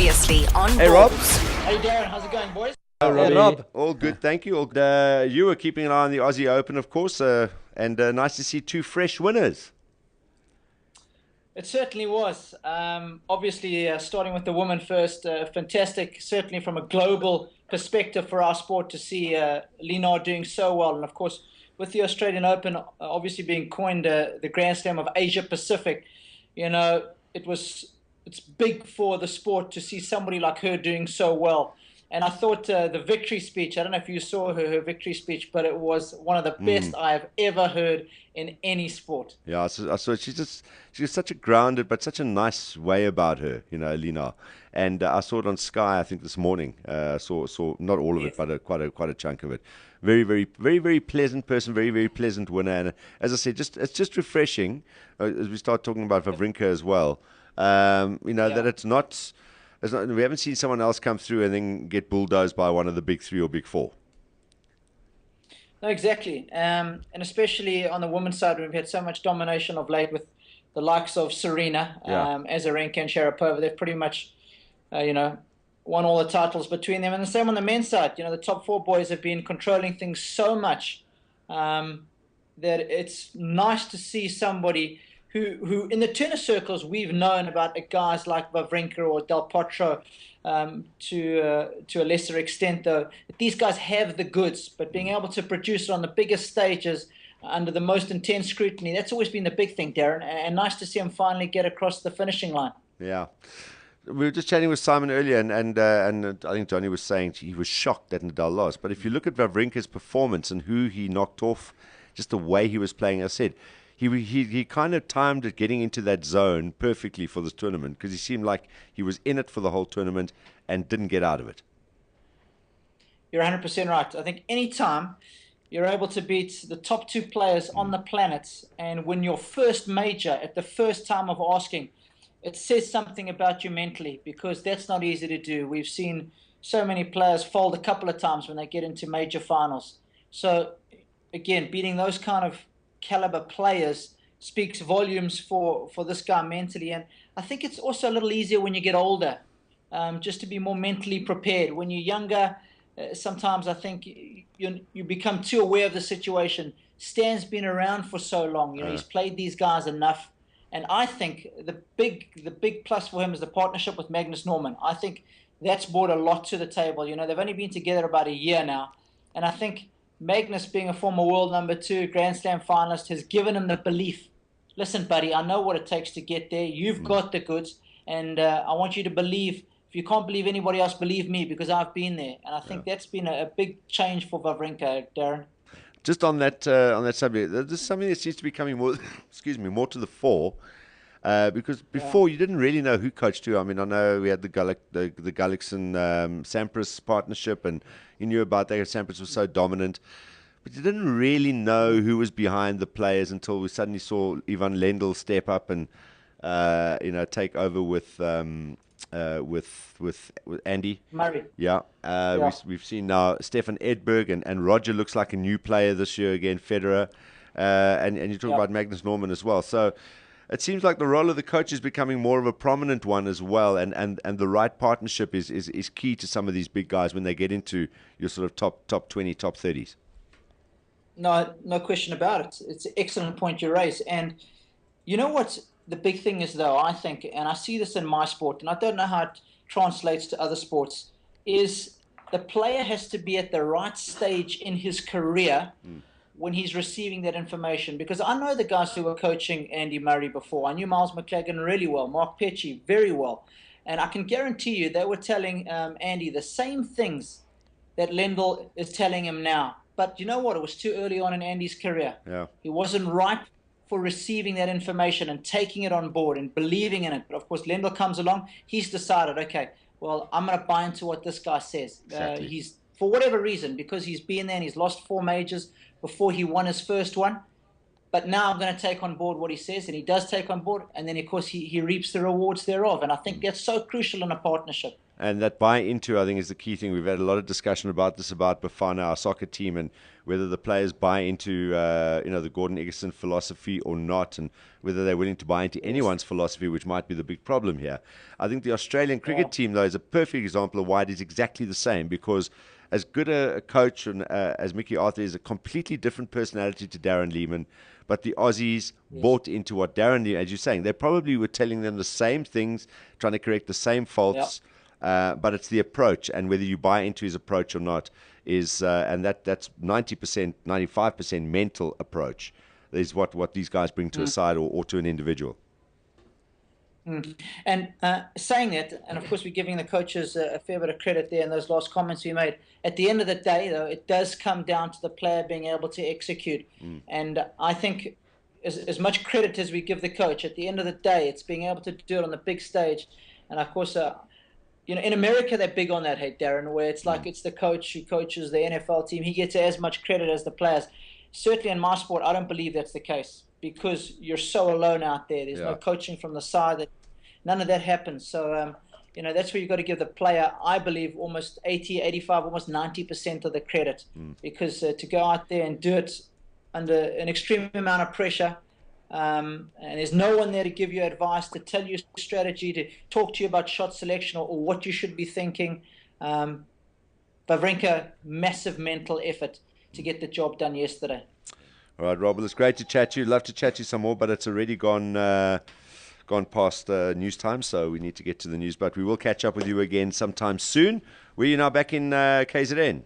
Previously on Hey, Rob. Balls. Hey Darren, how's it going, boys? Hey, Rob. All good, thank you. You were keeping an eye on the Aussie Open, of course, and nice to see two fresh winners. It certainly was. Obviously, starting with the women first, fantastic, certainly from a global perspective for our sport to see Lina doing so well. And of course, with the Australian Open obviously being coined the Grand Slam of Asia Pacific, it's big for the sport to see somebody like her doing so well. And I thought the victory speech, I don't know if you saw her victory speech, but it was one of the best I have ever heard in any sport. Yeah, I saw she's such a grounded, but such a nice way about her, Lina. And I saw it on Sky, I think this morning. Saw not all of it, but quite a chunk of it. Very, very, very, very pleasant person, very, very pleasant winner. And as I said, it's just refreshing as we start talking about Wawrinka as well. That it's not. We haven't seen someone else come through and then get bulldozed by one of the big three or big four. No, exactly. And especially on the women's side, we've had so much domination of late with the likes of Serena, Azarenka and Sharapova. They've pretty much, won all the titles between them. And the same on the men's side. The top four boys have been controlling things so much that it's nice to see somebody who in the tennis circles we've known about guys like Wawrinka or Del Potro to a lesser extent, though. These guys have the goods, but being able to produce it on the biggest stages under the most intense scrutiny, that's always been the big thing, Darren. And nice to see him finally get across the finishing line. Yeah. We were just chatting with Simon earlier, and I think Johnny was saying he was shocked that Nadal lost. But if you look at Wawrinka's performance and who he knocked off, just the way he was playing, as I said, he kind of timed it getting into that zone perfectly for this tournament because he seemed like he was in it for the whole tournament and didn't get out of it. You're 100% right. I think any time you're able to beat the top two players on the planet and win your first major at the first time of asking, it says something about you mentally because that's not easy to do. We've seen so many players fold a couple of times when they get into major finals. So, again, beating those kind of caliber players speaks volumes for this guy mentally. And I think it's also a little easier when you get older, just to be more mentally prepared. When you're younger, sometimes I think you become too aware of the situation. Stan's been around for so long. He's played these guys enough. And I think the big plus for him is the partnership with Magnus Norman. I think that's brought a lot to the table. They've only been together about a year now. And I think Magnus, being a former world number 2 Grand Slam finalist, has given him the belief. Listen, buddy, I know what it takes to get there. You've got the goods, and I want you to believe. If you can't believe anybody else, believe me, because I've been there. And I think that's been a big change for Wawrinka, Darren. Just on that subject, this is something that seems to be coming more, more to the fore. Because before you didn't really know who coached who. I mean, I know we had the Gullickson Sampras partnership, and you knew about that. Sampras was so dominant, but you didn't really know who was behind the players until we suddenly saw Ivan Lendl step up and take over with Andy Murray. Yeah, we've seen now Stefan Edberg and Roger looks like a new player this year again. Federer, and you talk about Magnus Norman as well. So it seems like the role of the coach is becoming more of a prominent one as well, and the right partnership is key to some of these big guys when they get into your sort of top 20, top 30s. No question about it. It's an excellent point you raise. And you know what the big thing is, though, I think, and I see this in my sport, and I don't know how it translates to other sports, is the player has to be at the right stage in his career when he's receiving that information. Because I know the guys who were coaching Andy Murray before. I knew Miles McLagan really well, Mark Petchey very well. And I can guarantee you they were telling Andy the same things that Lendl is telling him now. But you know what? It was too early on in Andy's career. Yeah. He wasn't ripe for receiving that information and taking it on board and believing in it. But of course, Lendl comes along. He's decided, okay, well, I'm going to buy into what this guy says. Exactly. He's, for whatever reason, because he's been there and he's lost 4 majors before he won his first one. but now I'm going to take on board what he says, and he does take on board, and then of course he reaps the rewards thereof, and I think that's so crucial in a partnership. And that buy into, I think, is the key thing. We've had a lot of discussion about this, about Bafana, our soccer team, and whether the players buy into, the Gordon Eggerson philosophy or not, and whether they're willing to buy into anyone's philosophy, which might be the big problem here. I think the Australian cricket team, though, is a perfect example of why it is exactly the same, because as good a coach and as Mickey Arthur is, a completely different personality to Darren Lehmann. But the Aussies bought into what Darren Lehmann, as you're saying, they probably were telling them the same things, trying to correct the same faults. Yep. But it's the approach, and whether you buy into his approach or not is, and that's 90%, 95% mental approach is what these guys bring to a side or to an individual. And saying that, and of course we're giving the coaches a fair bit of credit there in those last comments we made. At the end of the day, though, it does come down to the player being able to execute. And I think as much credit as we give the coach, at the end of the day, it's being able to do it on the big stage. And of course, in America, they're big on that, hey, Darren, where it's like it's the coach who coaches the NFL team. He gets as much credit as the players. Certainly in my sport, I don't believe that's the case, because you're so alone out there. There's no coaching from the side. None of that happens. So, that's where you've got to give the player, I believe, almost 80, 85, almost 90% of the credit. Because to go out there and do it under an extreme amount of pressure, and there's no one there to give you advice, to tell you strategy, to talk to you about shot selection or what you should be thinking. Wawrinka, massive mental effort to get the job done yesterday. All right, Rob, well, it's great to chat to you. Love to chat to you some more, but it's already gone past news time, so we need to get to the news. But we will catch up with you again sometime soon. Were you now back in KZN?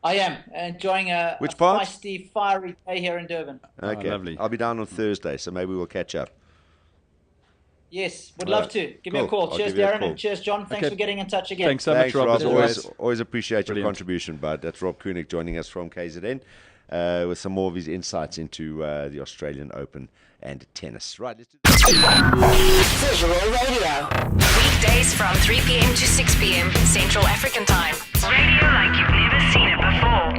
I am enjoying a feisty, fiery day here in Durban. Okay, lovely. I'll be down on Thursday, so maybe we'll catch up. Yes, would love to. Give me a call. Cheers, Darren, and cheers, John. Thanks for getting in touch again. Thanks so much, Rob. Always appreciate your contribution, bud. That's Rob Koenig joining us from KZN with some more of his insights into the Australian Open and tennis. Right, let's do Visual Radio. Weekdays from 3 p.m. to 6 p.m. Central African Time. Radio like you've never seen it before.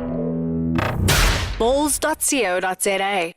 Balls.co.za